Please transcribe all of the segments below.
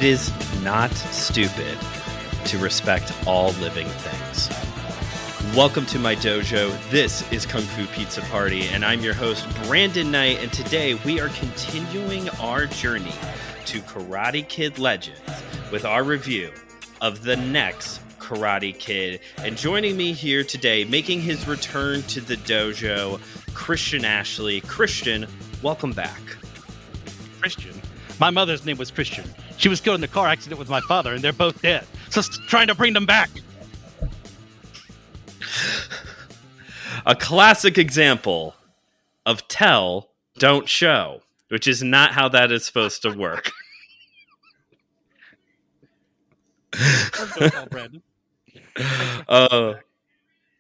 It is not stupid to respect all living things. Welcome to my dojo. This is Kung Fu Pizza Party, and I'm your host, Brandon Knight, and today we are continuing our journey to Karate Kid Legends with our review of the next Karate Kid. And joining me here today, making his return to the dojo, Christian Ashley. Christian, welcome back. Christian? My mother's name was Christian. She was killed in a car accident with my father, and they're both dead. So trying to bring them back. A classic example of tell, don't show, which is not how that is supposed to work.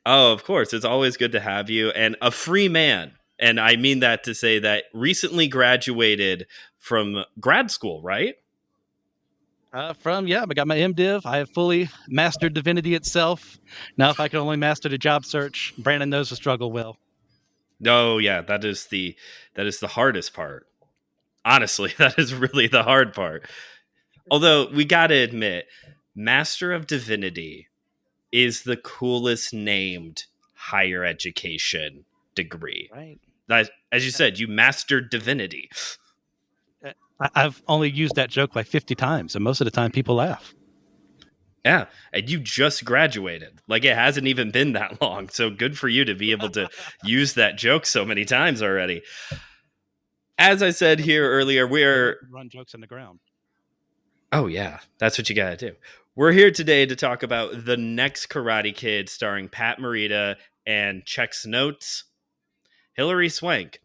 Of course. It's always good to have you. And a free man. And I mean that to say that recently graduated from grad school, right? I got my MDiv. I have fully mastered divinity itself. Now, if I could only master the job search, Brandon knows the struggle well. Oh, yeah, that is the hardest part. Honestly, that is really the hard part. Although we got to admit, Master of Divinity is the coolest named higher education degree. Right. That, as you said, you mastered divinity. I've only used that joke like 50 times, and most of the time people laugh. Yeah, and you just graduated. Like, it hasn't even been that long. So good for you to be able to use that joke so many times already. As I said here earlier, we're... Run jokes in the ground. Oh, yeah. That's what you got to do. We're here today to talk about the next Karate Kid starring Pat Morita and checks notes, Hilary Swank.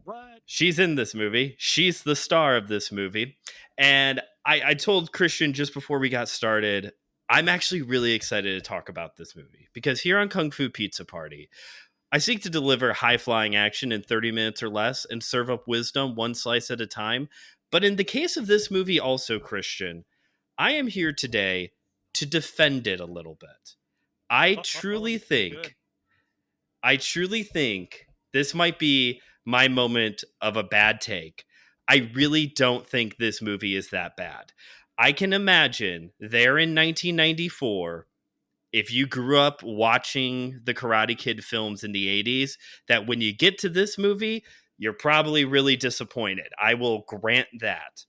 What? She's in this movie. She's the star of this movie. And I told Christian just before we got started, I'm actually really excited to talk about this movie because here on Kung Fu Pizza Party, I seek to deliver high-flying action in 30 minutes or less and serve up wisdom one slice at a time. But in the case of this movie also, Christian, I am here today to defend it a little bit. I truly think this might be my moment of a bad take. I really don't think this movie is that bad. I can imagine there in 1994, if you grew up watching the Karate Kid films in the 80s, that when you get to this movie, you're probably really disappointed. I will grant that.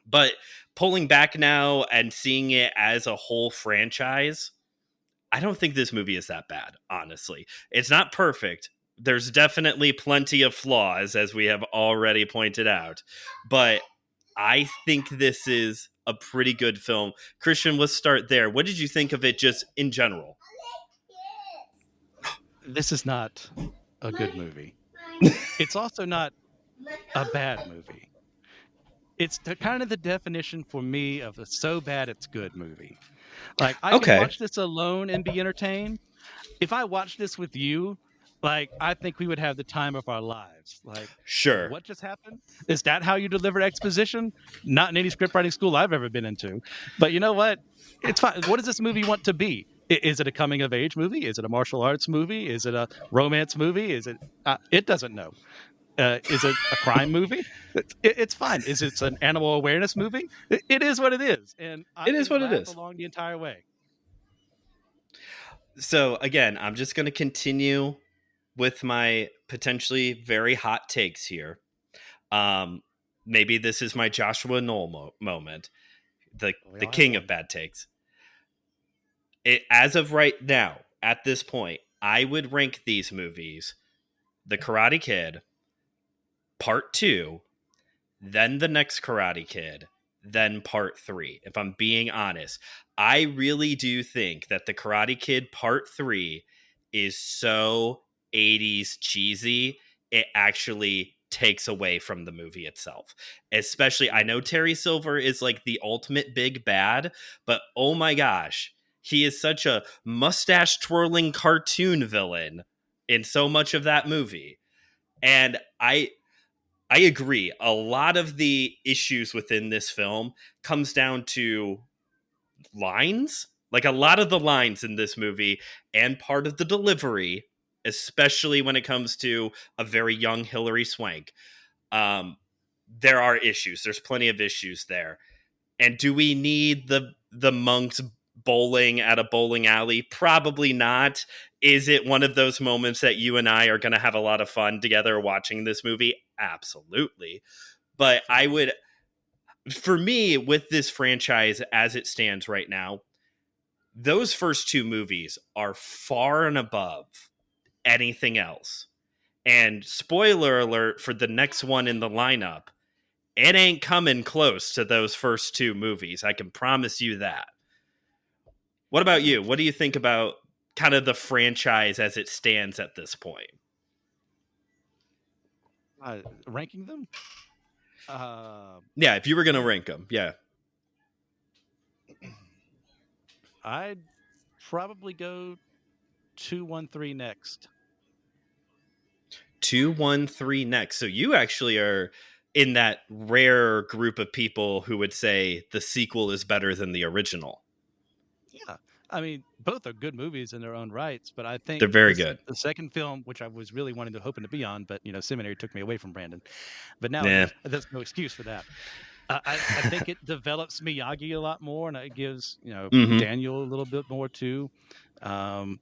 But pulling back now and seeing it as a whole franchise, I don't think this movie is that bad, honestly. It's not perfect. There's definitely plenty of flaws, as we have already pointed out. But I think this is a pretty good film. Christian, let's start there. What did you think of it just in general? This is not a good movie. It's also not a bad movie. It's kind of the definition for me of a so bad it's good movie. Like, I can watch this alone and be entertained. If I watch this with you, like, I think we would have the time of our lives. Like, sure. What just happened? Is that how you deliver exposition? Not in any script writing school I've ever been into. But you know what? It's fine. What does this movie want to be? Is it a coming of age movie? Is it a martial arts movie? Is it a romance movie? Is it? It doesn't know. Is it a crime movie? It's fine. Is it an animal awareness movie? It is what it is, and it is what it is along the entire way. So again, I'm just going to continue with my potentially very hot takes here. Maybe this is my Joshua Knoll moment, the king of bad takes. As of right now, at this point, I would rank these movies: The Karate Kid, Part 2, then The Next Karate Kid, then Part 3. If I'm being honest, I really do think that The Karate Kid Part 3 is so 80s cheesy, it actually takes away from the movie itself. Especially, I know Terry Silver is like the ultimate big bad, but oh my gosh, he is such a mustache twirling cartoon villain in so much of that movie. And I agree. A lot of the issues within this film comes down to lines. Like, a lot of the lines in this movie and part of the delivery, especially when it comes to a very young Hilary Swank, there are issues. There's plenty of issues there. And do we need the monks bowling at a bowling alley? Probably not. Is it one of those moments that you and I are going to have a lot of fun together watching this movie? Absolutely. But I would, for me, with this franchise as it stands right now, those first two movies are far and above anything else. And spoiler alert for the next one in the lineup, it ain't coming close to those first two movies. I can promise you that. What about you? What do you think about kind of the franchise as it stands at this point? Ranking them? Yeah, if you were going to rank them, yeah. I'd probably go 2, 1, 3 next. 2, 1, 3 next. So you actually are in that rare group of people who would say the sequel is better than the original. Yeah. I mean, both are good movies in their own rights, but I think they're very good. The second film, which I was really hoping to be on, but seminary took me away from Brandon. But now there's no excuse for that. I think it develops Miyagi a lot more, and it gives Daniel a little bit more too. Him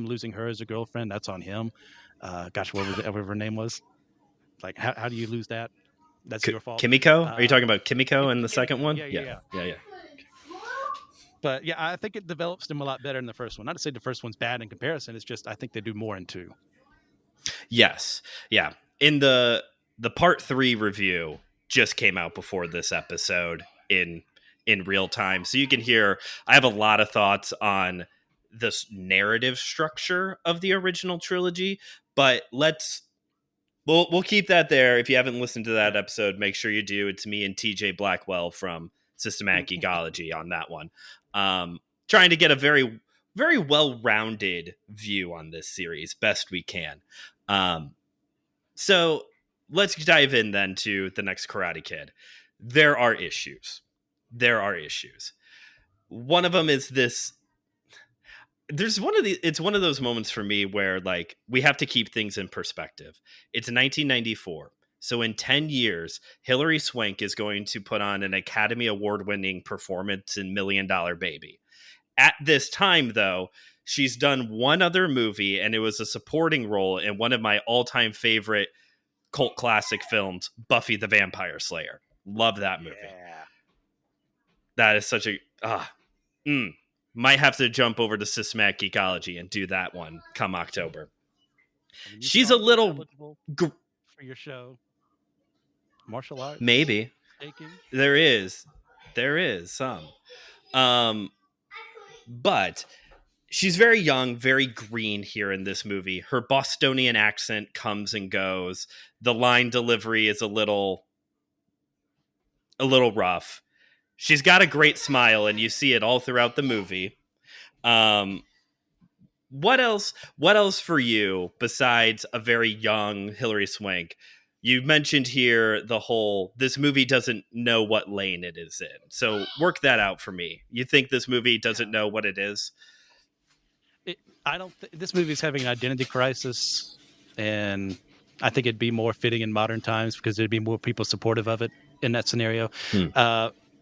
losing her as a girlfriend, that's on him. Gosh, whatever her name was. Like, how do you lose that? That's your fault. Kimiko? Are you talking about Kimiko in the second one? Yeah. But yeah, I think it develops them a lot better in the first one. Not to say the first one's bad in comparison. It's just I think they do more in 2. Yes. Yeah. In the part 3 review just came out before this episode in real time. So you can hear I have a lot of thoughts on this narrative structure of the original trilogy, but we'll keep that there. If you haven't listened to that episode, make sure you do. It's me and TJ Blackwell from Systematic Ecology on that one. Trying to get a very, very well-rounded view on this series, best we can. So let's dive in then to the next Karate Kid. There are issues. One of them is this. It's one of those moments for me where like we have to keep things in perspective. It's 1994. So in 10 years, Hilary Swank is going to put on an Academy Award-winning performance in $1 Million Baby. At this time, though, she's done one other movie, and it was a supporting role in one of my all-time favorite cult classic films, Buffy the Vampire Slayer. Love that movie. Yeah. That is such a... Might have to jump over to Systematic Ecology and do that one come October. She's a little... for your show. Martial arts? Maybe. Taking? There is some. But she's very young, very green here in this movie. Her Bostonian accent comes and goes. The line delivery is a little rough. She's got a great smile, and you see it all throughout the movie. What else for you besides a very young Hilary Swank? You mentioned here this movie doesn't know what lane it is in. So work that out for me. You think this movie doesn't know what it is? This movie's having an identity crisis, and I think it'd be more fitting in modern times because there'd be more people supportive of it in that scenario.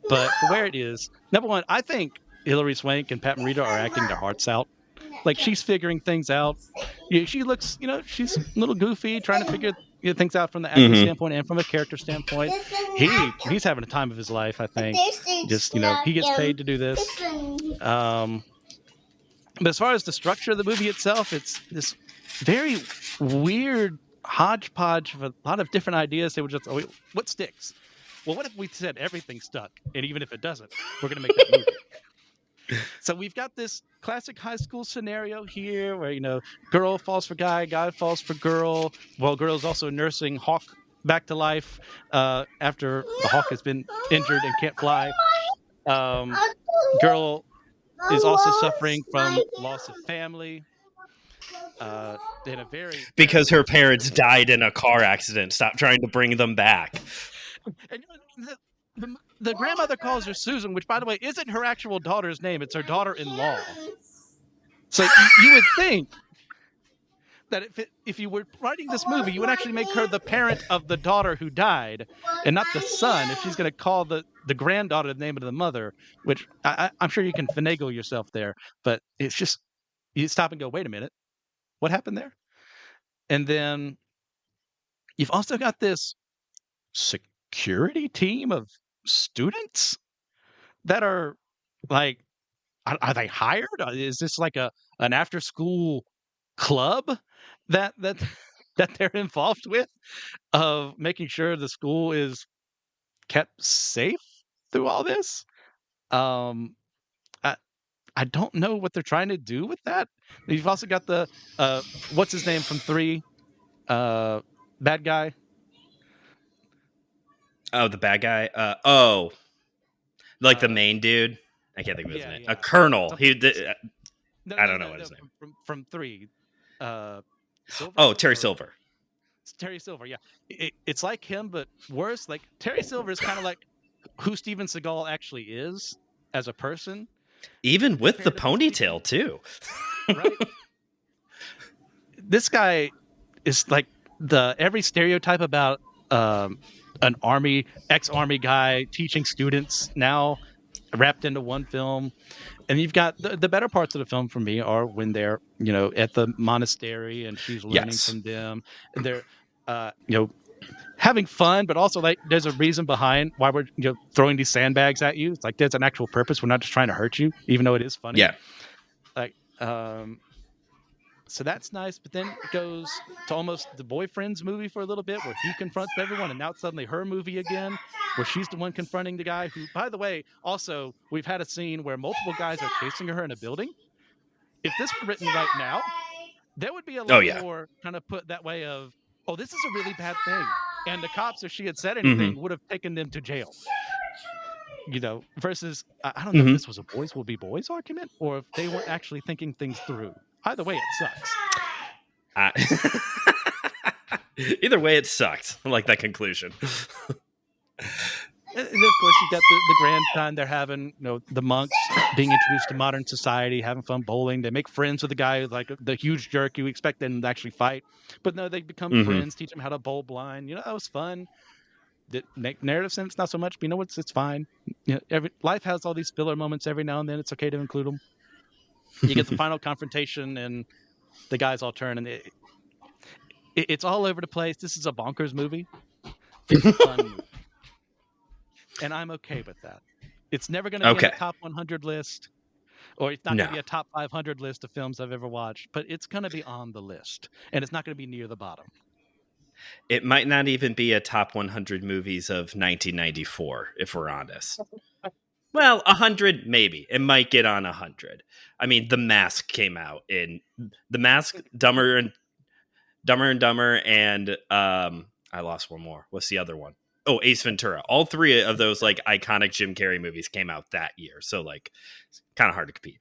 But for where it is, number one, I think Hilary Swank and Pat Morita are acting their hearts out. Like, she's figuring things out. She looks, she's a little goofy, trying to figure things out from the acting standpoint and from a character standpoint. He's having a time of his life, I think. Just, he gets paid to do this. But as far as the structure of the movie itself, it's this very weird hodgepodge of a lot of different ideas. They were just, what sticks? Well, what if we said everything stuck? And even if it doesn't, we're going to make that movie. So we've got this classic high school scenario here where, girl falls for guy, guy falls for girl. Well, girl's also nursing Hawk back to life after the Hawk has been injured and can't fly. Girl is also suffering from loss of family. Because her parents died in a car accident. Stop trying to bring them back. And the grandmother calls her Susan, which, by the way, isn't her actual daughter's name. It's her daughter-in-law. So you would think that if you were writing this movie, you would actually make her the parent of the daughter who died, and not the son. If she's going to call the granddaughter the name of the mother, which I'm sure you can finagle yourself there, but it's just you stop and go, wait a minute, what happened there? And then you've also got this security team of students that are like, are they hired? Is this like an after school club that that they're involved with, of making sure the school is kept safe through all this? Um, I I don't know what they're trying to do with that. You've also got the what's his name from 3, uh, bad guy. Oh, the bad guy. Like the Uh, main dude. I can't think of his yeah, name. A yeah. colonel. Something. He did. No, I no, don't know no, what no. his name. From 3, Silver Oh, Terry or Silver. Terry Silver. Yeah, it's like him, but worse. Like Terry Silver is kind of like who Steven Seagal actually is as a person, Even with the comparatively speaking, ponytail too. right? This guy is like the every stereotype about um, an ex-army guy teaching students now wrapped into one film. And you've got the better parts of the film for me are when they're, at the monastery and she's learning Yes. from them. And they're, having fun, but also like there's a reason behind why we're throwing these sandbags at you. It's like there's an actual purpose. We're not just trying to hurt you, even though it is funny. Yeah. Like, so that's nice. But then it goes to almost the boyfriend's movie for a little bit, where he confronts everyone, and now it's suddenly her movie again, where she's the one confronting the guy who, by the way, also we've had a scene where multiple guys are chasing her in a building. If this were written right now, there would be a Oh lot yeah. more kind of put that way of, oh, this is a really bad thing. And the cops, if she had said Mm-hmm. anything, would have taken them to jail. Versus, I don't know if Mm-hmm. this was a boys will be boys argument, or if they weren't actually thinking things through. Either way, it sucks. Either way, it sucked. I like that conclusion. And of course, you got the grand time they're having, the monks being introduced to modern society, having fun bowling. They make friends with the guy who's like the huge jerk you expect them to actually fight. But no, they become Mm-hmm. friends, teach them how to bowl blind. That was fun. That make narrative sense, not so much, but it's fine. Life has all these filler moments every now and then. It's okay to include them. You get the final confrontation, and the guys all turn, and it's all over the place. This is a bonkers movie. It's a fun movie. And I'm okay with that. It's never going to be in the top 100 list, or it's not going to be a top 500 list of films I've ever watched, but it's going to be on the list, and it's not going to be near the bottom. It might not even be a top 100 movies of 1994, if we're honest. Well, 100, maybe. It might get on 100. I mean, The Mask came out in The Mask, Dumber and Dumber, and I lost one more. What's the other one? Oh, Ace Ventura. All 3 of those like iconic Jim Carrey movies came out that year, so like it's kind of hard to compete.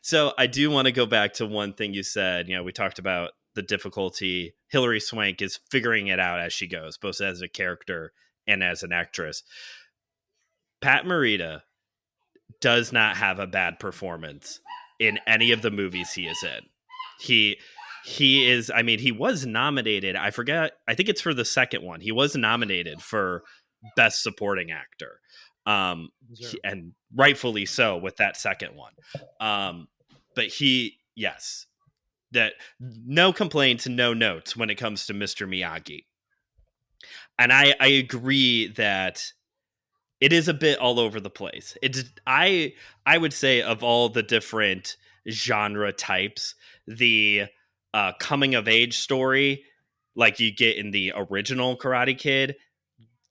So I do want to go back to one thing you said. We talked about the difficulty. Hilary Swank is figuring it out as she goes, both as a character and as an actress. Pat Morita does not have a bad performance in any of the movies he is in. He is, I mean, he was nominated. I forget. I think it's for the second one. He was nominated for Best Supporting Actor. And rightfully so with that second one. But yes, that no complaints, no notes when it comes to Mr. Miyagi. And I agree that it is a bit all over the place. I would say of all the different genre types, the coming of age story like you get in the original Karate Kid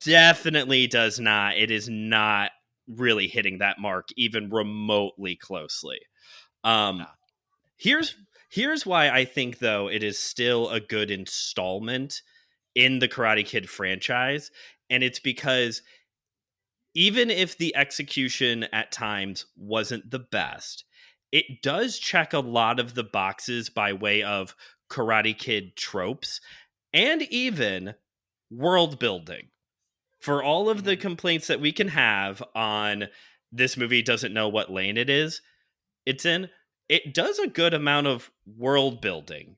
definitely does not. It is not really hitting that mark even remotely closely. Here's why I think, though, it is still a good installment in the Karate Kid franchise, and it's because even if the execution at times wasn't the best, it does check a lot of the boxes by way of Karate Kid tropes and even world building. For all of the complaints that we can have on this movie doesn't know what lane it's in, it does a good amount of world building.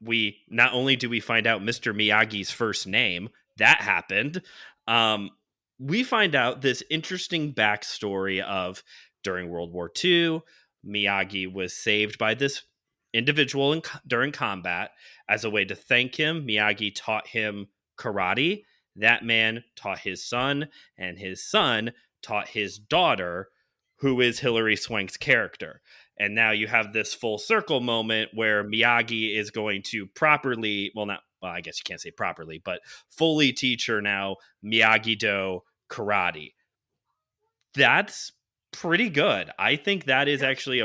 We not only do we find out Mr. Miyagi's first name, that happened. We find out this interesting backstory of during World War II, Miyagi was saved by this individual during combat. As a way to thank him, Miyagi taught him karate. That man taught his son, and his son taught his daughter, who is Hilary Swank's character. And now you have this full circle moment where Miyagi is going to properly, I guess you can't say properly, but fully teach her now Miyagi-Do karate. That's pretty good. I think that is actually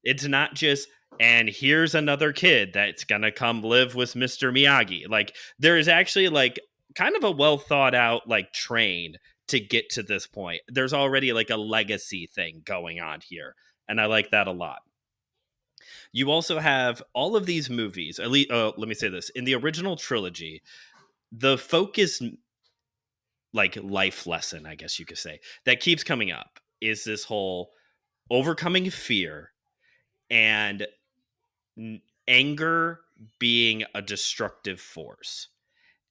it's not just, and here's another kid that's going to come live with Mr. Miyagi. Like, there is actually like kind of a well thought out like train to get to this point. There's already like a legacy thing going on here. And I like that a lot. You also have all of these movies, at least, let me say this. In the original trilogy, the focus, like life lesson, I guess you could say, that keeps coming up is this whole overcoming fear and anger being a destructive force.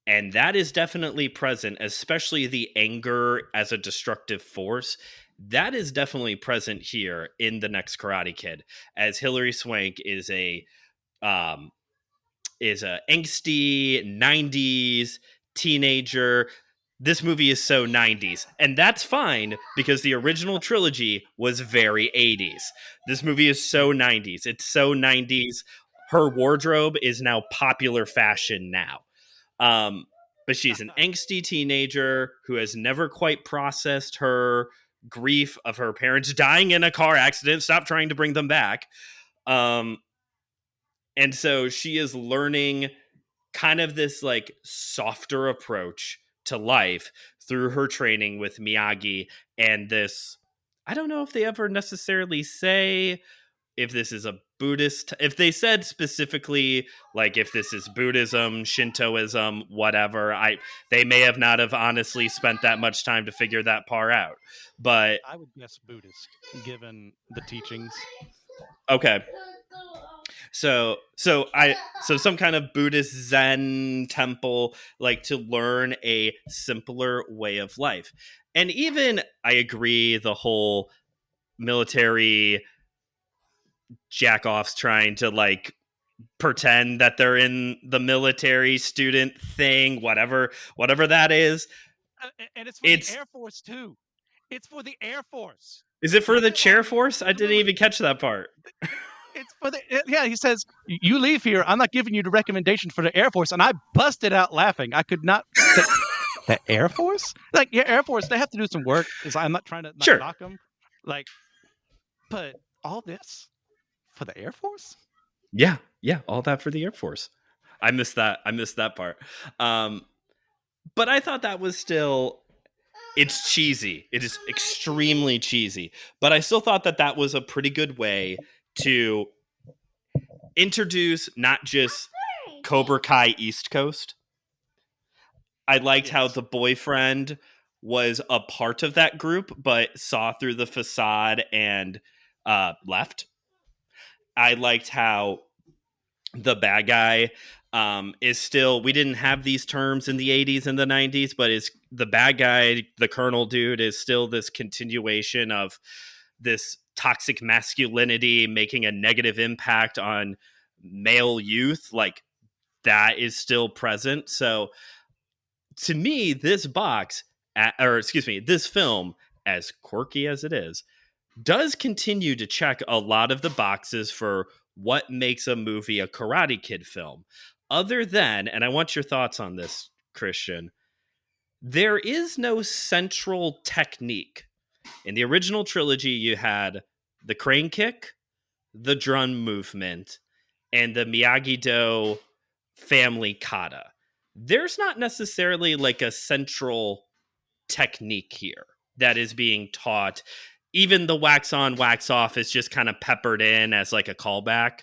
And that is definitely present, especially the anger as a destructive force. That is definitely present here in the next Karate Kid, as Hilary Swank is a angsty 90s teenager. This movie is so 90s, and that's fine because the original trilogy was very 80s. This movie is so 90s. It's so 90s. Her wardrobe is now popular fashion now. But she's an angsty teenager who has never quite processed her grief of her parents dying in a car accident. Stop trying to bring them back. And so she is learning kind of this like softer approach to life through her training with Miyagi. And this, I don't know if they ever necessarily say if this is a Buddhist, if they said specifically, like if this is Buddhism, Shintoism, whatever, they may have not have honestly spent that much time to figure that part out. But I would guess Buddhist, given the teachings. Okay. So some kind of Buddhist Zen temple, like to learn a simpler way of life. And even I agree, the whole military jack-offs trying to like pretend that they're in the military student thing, whatever that is. And it's for the Air Force too. It's for the Air Force. Is it for the chair force? I didn't even catch that part. It's for he says, you leave here, I'm not giving you the recommendation for the Air Force. And I busted out laughing. I could not say, the Air Force? Like, yeah, Air Force, they have to do some work. I'm not trying to knock them. Like, but all this for the Air Force? Yeah, all that for the Air Force. I missed that part. But I thought that was still, it's cheesy. It is extremely cheesy. But I still thought that was a pretty good way to introduce not just Cobra Kai East Coast. I liked how the boyfriend was a part of that group, but saw through the facade and left. I liked how the bad guy is still, we didn't have these terms in the 80s and the 90s, but is the bad guy, the Colonel dude, is still this continuation of this toxic masculinity making a negative impact on male youth. Like, that is still present. So to me, this film, as quirky as it is, does continue to check a lot of the boxes for what makes a movie a Karate Kid film. Other than, and I want your thoughts on this, Christian, there is no central technique. In the original trilogy, you had the crane kick, the drum movement, and the Miyagi-Do family kata. There's not necessarily like a central technique here that is being taught. Even the wax on, wax off is just kind of peppered in as like a callback.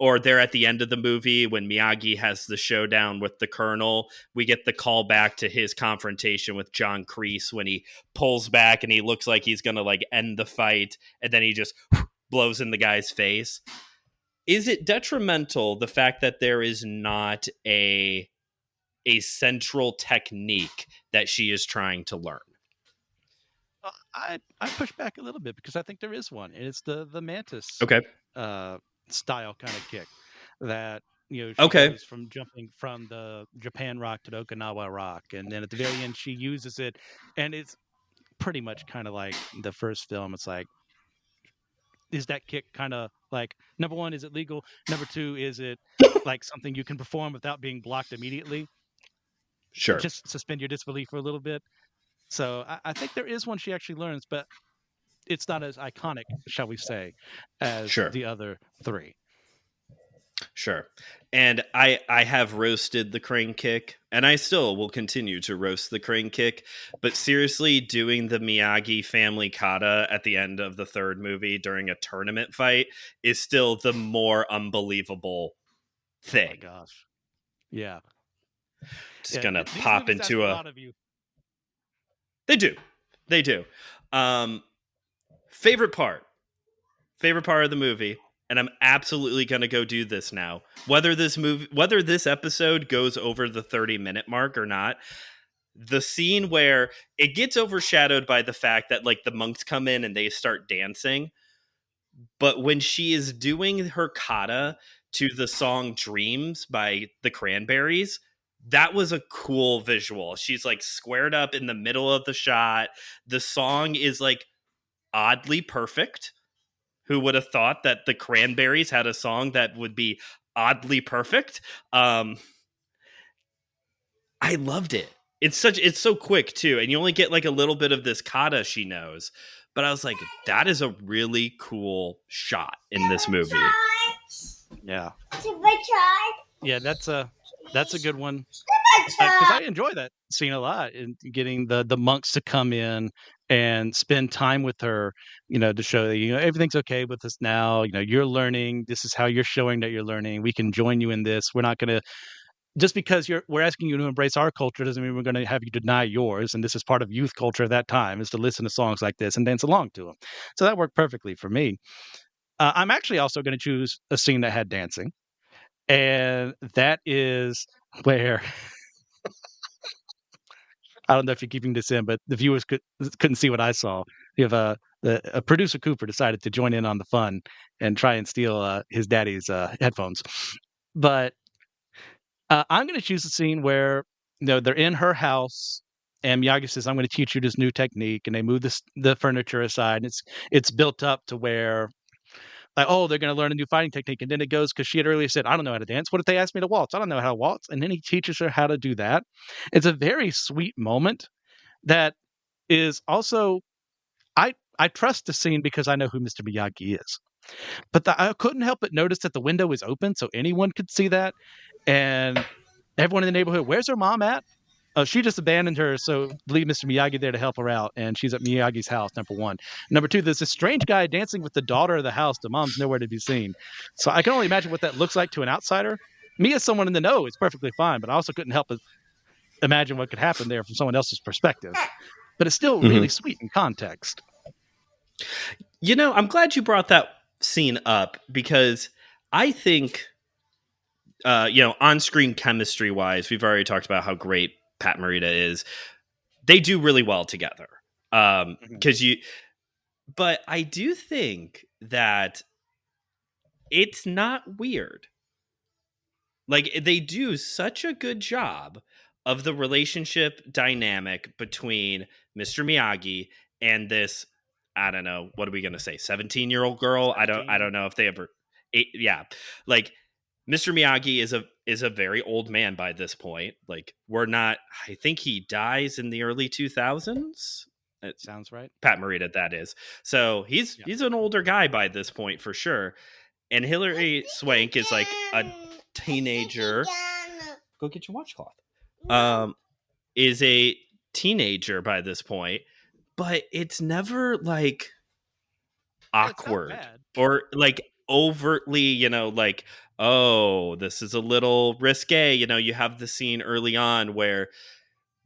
or they're at the end of the movie when Miyagi has the showdown with the Colonel. We get the call back to his confrontation with John Kreese when he pulls back and he looks like he's going to like end the fight, and then he just blows in the guy's face. Is it detrimental, the fact that there is not a central technique that she is trying to learn? I push back a little bit because I think there is one, and it's the mantis Okay. style kind of kick that she Okay. goes from jumping from the Japan rock to the Okinawa rock, and then at the very end she uses it, and it's pretty much kind of like the first film. It's like, is that kick kind of like, number one, is it legal? Number two, is it like something you can perform without being blocked immediately? Sure. Just suspend your disbelief for a little bit. So I think there is one she actually learns, but it's not as iconic, shall we say, as Sure. the other three. Sure. And I have roasted the crane kick, and I still will continue to roast the crane kick. But seriously, doing the Miyagi family kata at the end of the third movie during a tournament fight is still the more unbelievable thing. Oh my gosh. Yeah. Just gonna pop into a lot of you. They do. Favorite part of the movie, and I'm absolutely going to go do this now. Whether this episode goes over the 30-minute mark or not, the scene where it gets overshadowed by the fact that like the monks come in and they start dancing, but when she is doing her kata to the song Dreams by the Cranberries, that was a cool visual. She's like squared up in the middle of the shot. The song is like oddly perfect. Who would have thought that the Cranberries had a song that would be oddly perfect? I loved it. It's so quick too, and you only get like a little bit of this kata she knows. But I was like, that is a really cool shot in this movie. Yeah. Yeah, that's a good one. Because I enjoy that scene a lot, and getting the monks to come in and spend time with her, to show that everything's okay with us now. You're learning. This is how you're showing that you're learning. We can join you in this. We're not going to, just because we're asking you to embrace our culture doesn't mean we're going to have you deny yours. And this is part of youth culture at that time, is to listen to songs like this and dance along to them. So that worked perfectly for me. I'm actually also going to choose a scene that had dancing, and that is where. I don't know if you're keeping this in, but the viewers couldn't see what I saw. You have a producer Cooper decided to join in on the fun and try and steal his daddy's headphones. But I'm going to choose a scene where they're in her house, and Miyagi says, "I'm going to teach you this new technique," and they move the furniture aside. And it's built up to where, like, oh, they're going to learn a new fighting technique, and then it goes, because she had earlier said, "I don't know how to dance. What if they ask me to waltz? I don't know how to waltz." And then he teaches her how to do that. It's a very sweet moment that is also, I trust the scene because I know who Mr. Miyagi is. But I couldn't help but notice that the window is open so anyone could see that. And everyone in the neighborhood, where's her mom at? Oh, she just abandoned her, so leave Mr. Miyagi there to help her out. And she's at Miyagi's house, number one. Number two, there's this strange guy dancing with the daughter of the house. The mom's nowhere to be seen. So I can only imagine what that looks like to an outsider. Me, as someone in the know, it's perfectly fine, but I also couldn't help but imagine what could happen there from someone else's perspective. But it's still really sweet in context. I'm glad you brought that scene up, because I think, on-screen chemistry-wise, we've already talked about how great Pat Morita is. They do really well together. But I do think that it's not weird. Like, they do such a good job of the relationship dynamic between Mr. Miyagi and this, I don't know, what are we going to say, 17-year-old girl? 17. I don't know if they ever, yeah. Like, Mr. Miyagi is a very old man by this point. Like, I think he dies in the early 2000s. Sounds right. Pat Morita, that is. So he's an older guy by this point for sure. And Hilary Swank is like a teenager. Go get your washcloth. Is a teenager by this point, but it's never like awkward or like overtly, like, oh, this is a little risque. You have the scene early on where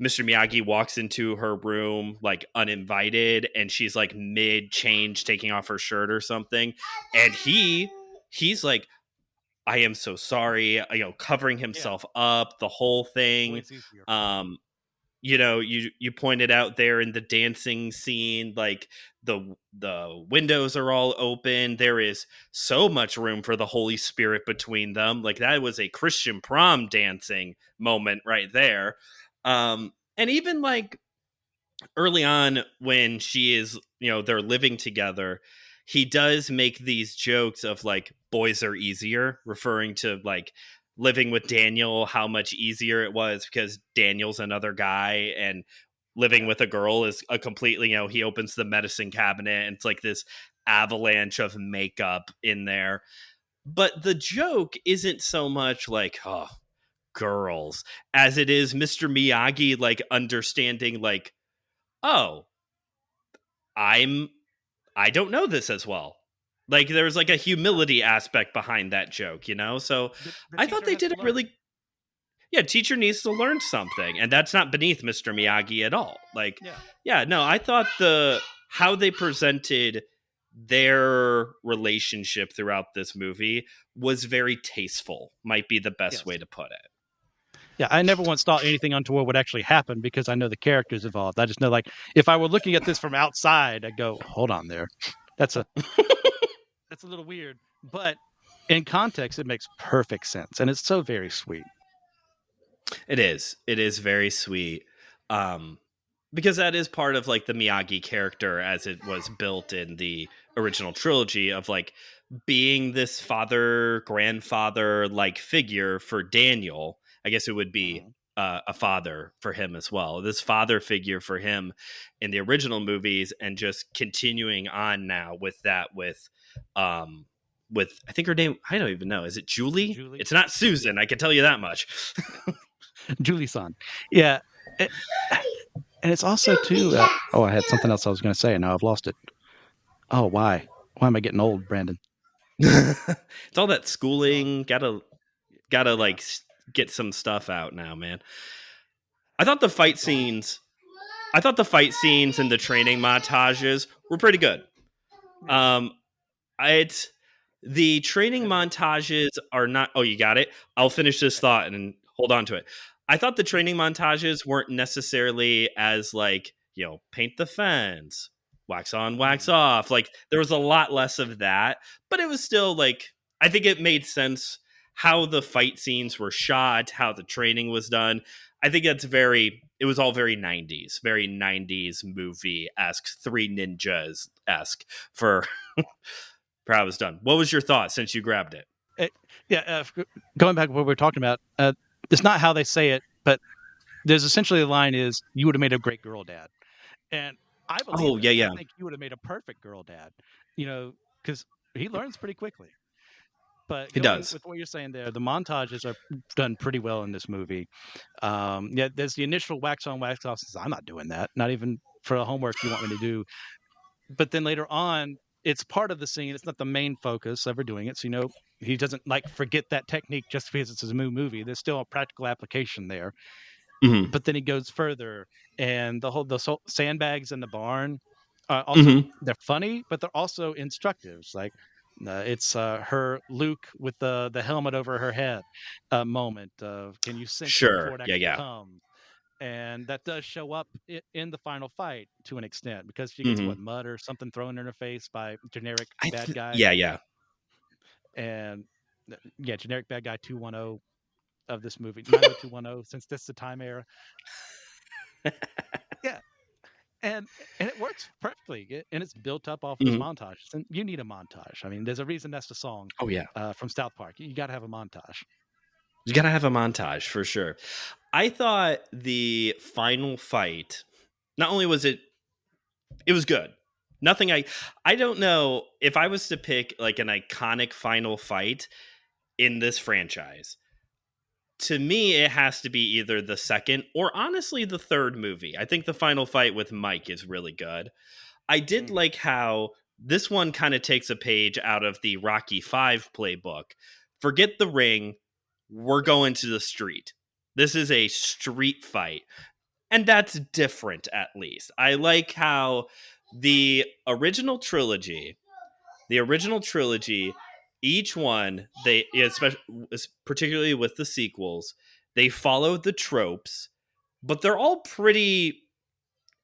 Mr. Miyagi walks into her room like uninvited, and she's like mid change taking off her shirt or something, and he's like, I am so sorry, covering Yeah, himself up, the whole thing. always easier. You pointed out there in the dancing scene, like the windows are all open. There is so much room for the Holy Spirit between them. Like, that was a Christian prom dancing moment right there. And even like early on when she is, they're living together, he does make these jokes of like, boys are easier, referring to like living with Daniel, how much easier it was because Daniel's another guy, and living Yeah. with a girl is a completely, he opens the medicine cabinet and it's like this avalanche of makeup in there. But the joke isn't so much like, oh, girls, as it is Mr. Miyagi like understanding like, oh, I don't know this as well. Like, there's like a humility aspect behind that joke, So The I thought teacher they has did to it learn. really. Yeah, teacher needs to learn something, and that's not beneath Mr. Miyagi at all. Like, Yeah. yeah, no, I thought the how they presented their relationship throughout this movie was very tasteful. Might be the best way Yes. to put it. Yeah, I never once thought anything untoward would actually happen because I know the characters involved. I just know, like, if I were looking at this from outside, I'd go, "Hold on there, that's a that's a little weird." But in context, it makes perfect sense, and it's so very sweet. It is. It is very sweet. Um, because that is part of like the Miyagi character as it was built in the original trilogy of like being this father, grandfather like figure for Daniel. I guess it would be Mhm. a father for him as well. This father figure for him in the original movies, and just continuing on now with that with I think her name, I don't even know. Is it Julie? Julie, It's not yeah, Susan. I can tell you that much. Julie-san, yeah, a and it's also too, I had something else I was gonna say, and now I've lost it. Oh, why? Why am I getting old, Brandon? It's all that Sorry. schooling. Gotta Yeah, like get some stuff out now, man. I thought the fight go on. scenes. I thought the fight scenes and the training montages were pretty good. Yeah, Um, it's the training repetitive. montages are not. Oh, you got it. I'll finish this Okay, thought and hold on to it. I thought the yeah, training montages weren't necessarily as like, paint the fence, wax on, wax mhm, off. Like, there was a lot less of that, but it was still like, I think it made sense how the fight scenes were shot, how the training was done. I think that's it was all very 90s, very 90s movie esque, Three Ninjas esque for for how it was done. What was your thought since you grabbed it? eh, yeah, going back to what we were talking about, it's not how they say it, but there's essentially the line is, "You would have made a great girl dad." And I believe Oh, yeah, that. I yeah. think you would have made a perfect girl dad, because he learns pretty quickly. But It going does. with what you're saying there, the montages are done pretty well in this movie. Yeah, there's the initial wax on, wax off. Says, I'm not doing that, not even for a homework you want me to do. But then later on, it's part of the scene. It's not the main focus ever doing it. So he doesn't like forget that technique just because it's a new movie. There's still a practical application there. Mhm. But then he goes further, and sandbags in the barn, also Mhm. they're funny, but they're also instructive. It's like, it's her Luke with the helmet over her head, moment of, can you sense it before Sure. it Yeah, actually yeah. comes? And that does show up in the final fight to an extent, because she gets Mhm. what, mud or something thrown in her face by generic bad guy. Yeah, yeah. And yeah, generic bad guy 210 of this movie, 90210, since this is the time era. Yeah, and it works perfectly, and it's built up off of those Mhm. montages, and you need a montage. I mean, there's a reason that's the song, Oh, yeah. from South Park. You gotta have a montage. You gotta have a montage for sure. I thought the final fight, not only was it was good. Nothing I don't know if I was to pick like an iconic final fight in this franchise. To me, it has to be either the second or honestly the third movie. I think the final fight with Mike is really good. I did Mhm. like how This one kind of takes a page out of the Rocky 5 playbook. Forget the ring. We're going to the street. This is a street fight. And that's different, at least. I like how the original trilogy, each one, they, especially, particularly with the sequels, they follow the tropes, but they're all pretty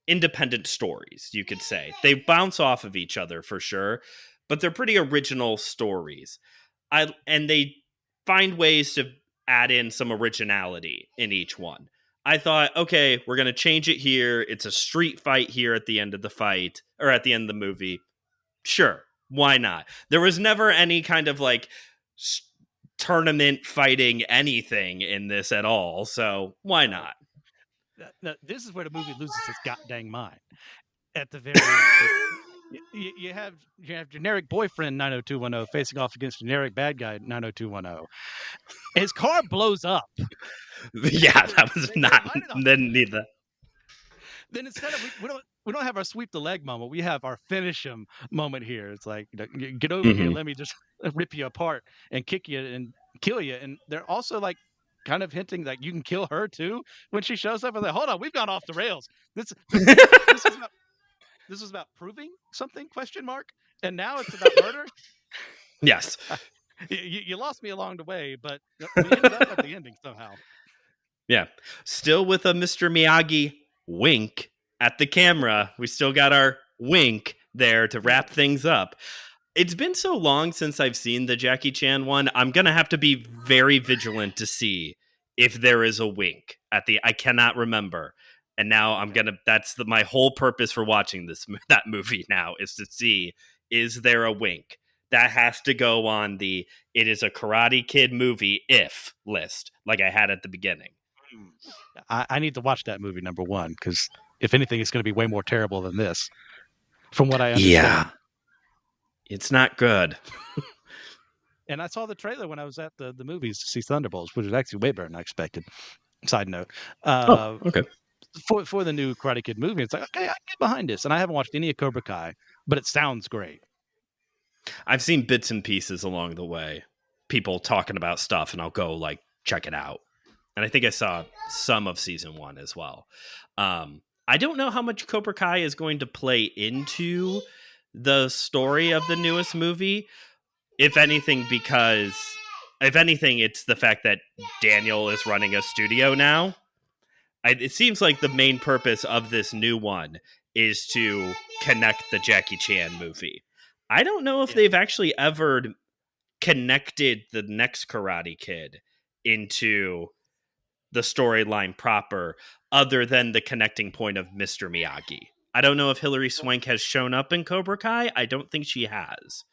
independent stories, you could say. They bounce off of each other for sure, but they're pretty original stories. And they find ways to add in some originality in each one. I thought, okay, we're going to change it here. It's a street fight here at the end of the fight, or at the end of the movie. Sure, why not? There was never any kind of like tournament fighting anything in this at all, so why not? Now, this is where the movie loses its goddamn mind. At the very end, you have generic boyfriend 90210 facing off against generic bad guy 90210. His car blows up. Yeah, that was not. Then neither. Then instead of we don't have our sweep the leg moment. We have our finish him moment here. It's like, get over here. Let me just rip you apart and kick you and kill you. And they're also like kind of hinting that you can kill her too when she shows up. And like, hold on, we've gone off the rails. This was about proving something? Question mark. And now it's about murder. Yes. You lost me along the way, but we ended up at the ending somehow. Yeah. Still with a Mr. Miyagi wink at the camera. We still got our wink there to wrap things up. It's been so long since I've seen the Jackie Chan one. I'm going to have to be very vigilant to see if there is a wink at the, I cannot remember. And now that's my whole purpose for watching that movie now is to see, is there a wink? That has to go on the, it is a Karate Kid movie if list, like I had at the beginning. I need to watch that movie, number one, because if anything, it's going to be way more terrible than this, from what I understand. Yeah. It's not good. And I saw the trailer when I was at the movies to see Thunderbolts, which was actually way better than I expected. Side note. Okay. For the new Karate Kid movie, it's like, okay, I can get behind this. And I haven't watched any of Cobra Kai, but it sounds great. I've seen bits and pieces along the way. People talking about stuff, and I'll go like check it out. And I think I saw some of season 1 as well. I don't know how much Cobra Kai is going to play into the story of the newest movie. If anything, it's the fact that Daniel is running a studio now. It seems like the main purpose of this new one is to connect the Jackie Chan movie. I don't know if they've actually ever connected the next Karate Kid into the storyline proper, other than the connecting point of Mr. Miyagi. I don't know if Hilary Swank has shown up in Cobra Kai. I don't think she has.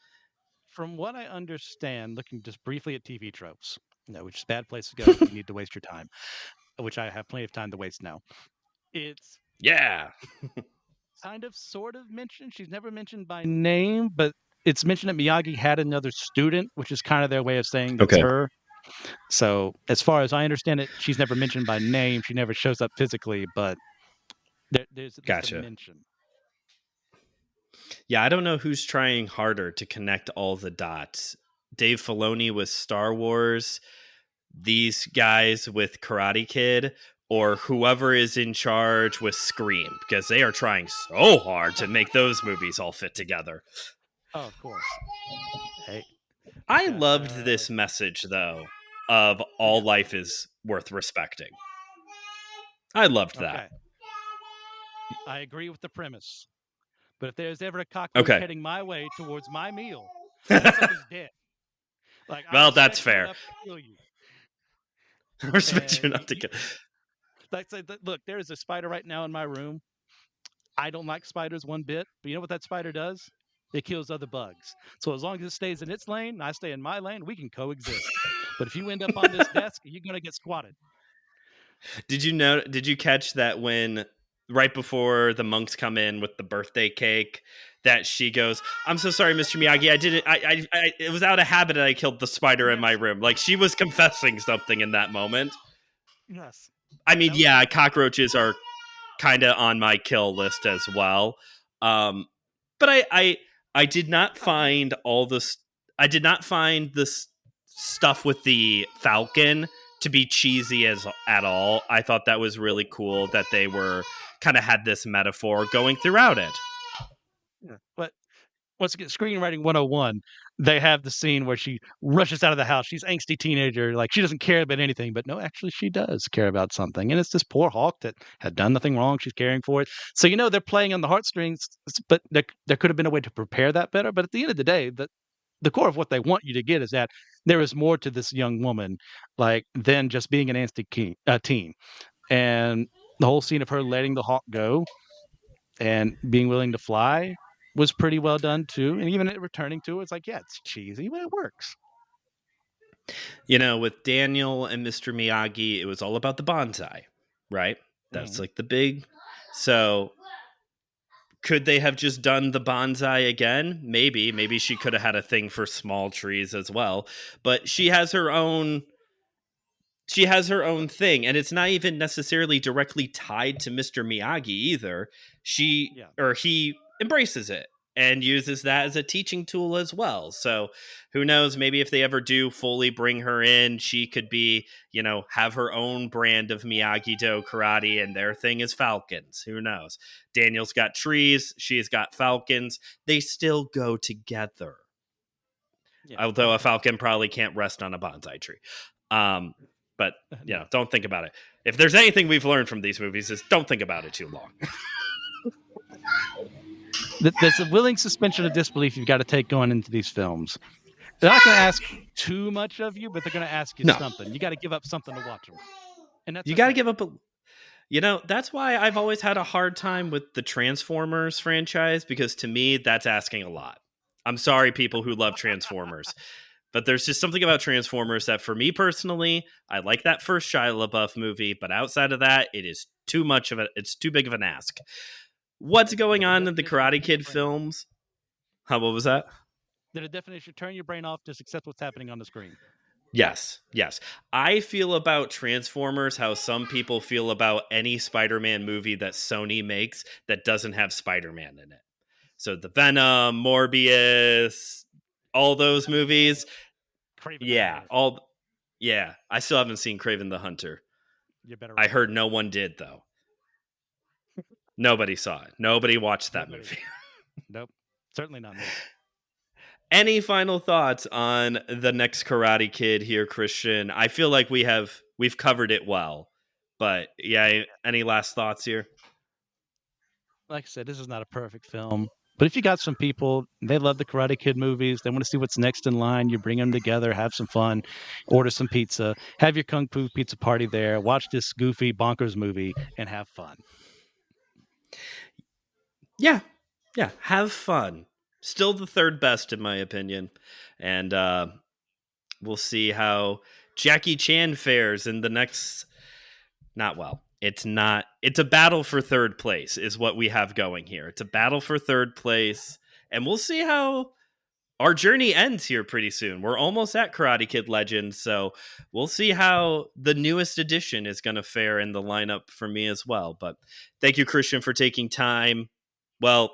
From what I understand, looking just briefly at TV tropes, which is a bad place to go if you need to waste your time, which I have plenty of time to waste now. It's kind of sort of mentioned. She's never mentioned by name, but it's mentioned that Miyagi had another student, which is kind of their way of saying that's her. So as far as I understand it, she's never mentioned by name. She never shows up physically, but there's at least a mention. Yeah, I don't know who's trying harder to connect all the dots. Dave Filoni with Star Wars, these guys with Karate Kid, or whoever is in charge with Scream, because they are trying so hard to make those movies all fit together. Oh, of course. Hey. I loved this message, though, of all life is worth respecting. I loved that. I agree with the premise. But if there's ever a cockroach heading my way towards my meal, that sucker's dead. Like, well, that's fair. I respect you enough to kill. Like, look, there is a spider right now in my room. I don't like spiders one bit, but you know what that spider does? It kills other bugs. So as long as it stays in its lane and I stay in my lane, we can coexist. But if you end up on this desk, you're going to get squatted. Did you catch that when right before the monks come in with the birthday cake, that she goes, "I'm so sorry, Mr. Miyagi. I didn't. It was out of habit that I killed the spider in my room." Like, she was confessing something in that moment. Yes. I mean, cockroaches are kind of on my kill list as well. But I did not find all this. I did not find this stuff with the Falcon to be cheesy at all. I thought that was really cool that they were kind of had this metaphor going throughout it. Yeah. But once again, screenwriting 101, they have the scene where she rushes out of the house. She's angsty teenager, like she doesn't care about anything, but no, actually she does care about something. And it's this poor hawk that had done nothing wrong. She's caring for it. So, they're playing on the heartstrings, but there could have been a way to prepare that better. But at the end of the day, the core of what they want you to get is that there is more to this young woman, like, than just being an angsty teen. And the whole scene of her letting the hawk go and being willing to fly was pretty well done too. And even it returning to it, it's like, yeah, it's cheesy, but it works. With Daniel and Mr. Miyagi, it was all about the bonsai, right? That's like the big. So could they have just done the bonsai again? Maybe she could have had a thing for small trees as well, but she has her own thing, and it's not even necessarily directly tied to Mr. Miyagi either. He embraces it and uses that as a teaching tool as well. So who knows, maybe if they ever do fully bring her in, she could be, have her own brand of Miyagi-Do karate, and their thing is falcons. Who knows? Daniel's got trees, she's got falcons. They still go together. Yeah. Although a falcon probably can't rest on a bonsai tree. But, don't think about it. If there's anything we've learned from these movies is don't think about it too long. There's a willing suspension of disbelief you've got to take going into these films. They're not going to ask too much of you, but they're going to ask you something. You got to give up something to watch them. And that's got to give up that's why I've always had a hard time with the Transformers franchise, because to me, that's asking a lot. I'm sorry, people who love Transformers. But there's just something about Transformers that, for me personally, I like that first Shia LaBeouf movie, but outside of that, it is too much of it's too big of an ask. What's going on in the Karate Kid films? What was that? The definition: turn your brain off, just accept what's happening on the screen. Yes. I feel about Transformers how some people feel about any Spider-Man movie that Sony makes that doesn't have Spider-Man in it. So the Venom, Morbius, all those movies. I still haven't seen Kraven the Hunter. I heard no one did, though. Nobody saw it. Nobody watched that movie. Nope. Certainly not me. Any final thoughts on the next Karate Kid here, Christian? I feel like we've covered it well. But any last thoughts here? Like I said, this is not a perfect film. But if you got some people, they love the Karate Kid movies, they want to see what's next in line, you bring them together, have some fun, order some pizza, have your Kung Fu Pizza Party there, watch this goofy, bonkers movie, and have fun. Yeah, have fun. Still the third best, in my opinion. And we'll see how Jackie Chan fares in the next... Not well. It's a battle for third place is what we have going here. It's a battle for third place, and we'll see how our journey ends here pretty soon. We're almost at Karate Kid Legends, so we'll see how the newest edition is going to fare in the lineup for me as well. But thank you, Christian, for taking time. Well,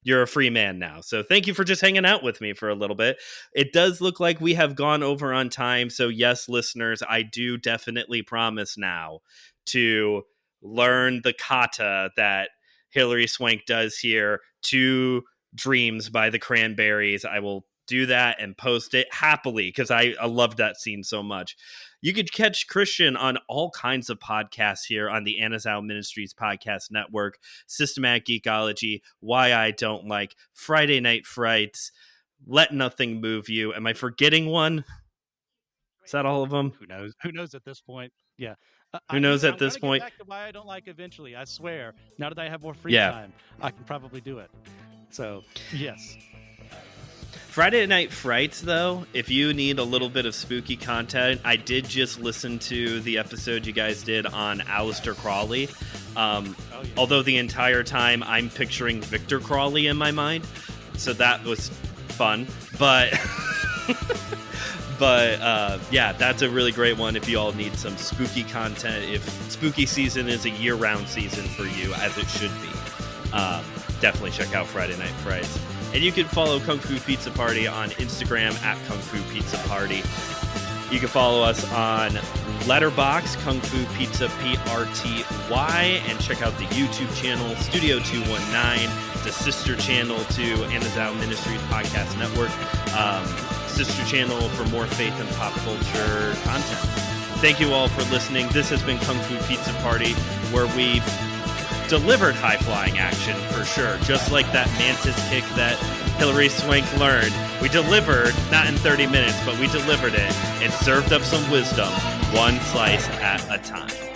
you're a free man now, so thank you for just hanging out with me for a little bit. It does look like we have gone over on time, so yes, listeners, I do definitely promise now to learn the kata that Hilary Swank does here, 2 Dreams by the Cranberries. I will do that and post it happily because I loved that scene so much. You could catch Christian on all kinds of podcasts here on the Anazao Ministries Podcast Network, Systematic Geekology, Why I Don't Like, Friday Night Frights, Let Nothing Move You. Am I forgetting one? Is that all of them? Who knows at this point? Yeah. Who knows at this point? Get back to Why I Don't Like eventually. I swear. Now that I have more free time, I can probably do it. So, yes. Friday Night Frights, though, if you need a little bit of spooky content, I did just listen to the episode you guys did on Aleister Crowley. Although the entire time I'm picturing Victor Crowley in my mind. So that was fun. But... that's a really great one if you all need some spooky content, if spooky season is a year-round season for you, as it should be. Definitely check out Friday Night Frights. And you can follow Kung Fu Pizza Party on Instagram at KungFuPizzaPrty. You can follow us on Letterboxd, KungFuPizzaPrty, and check out the YouTube channel, Studio 219. It's a sister channel to Anazao Ministries Podcast Network. Sister channel for more faith and pop culture content. Thank you all for listening. This has been Kung Fu Pizza Party, where we've delivered high-flying action for sure. Just like that mantis kick that Hilary Swank learned. We delivered, not in 30 minutes, but we delivered it and served up some wisdom, one slice at a time.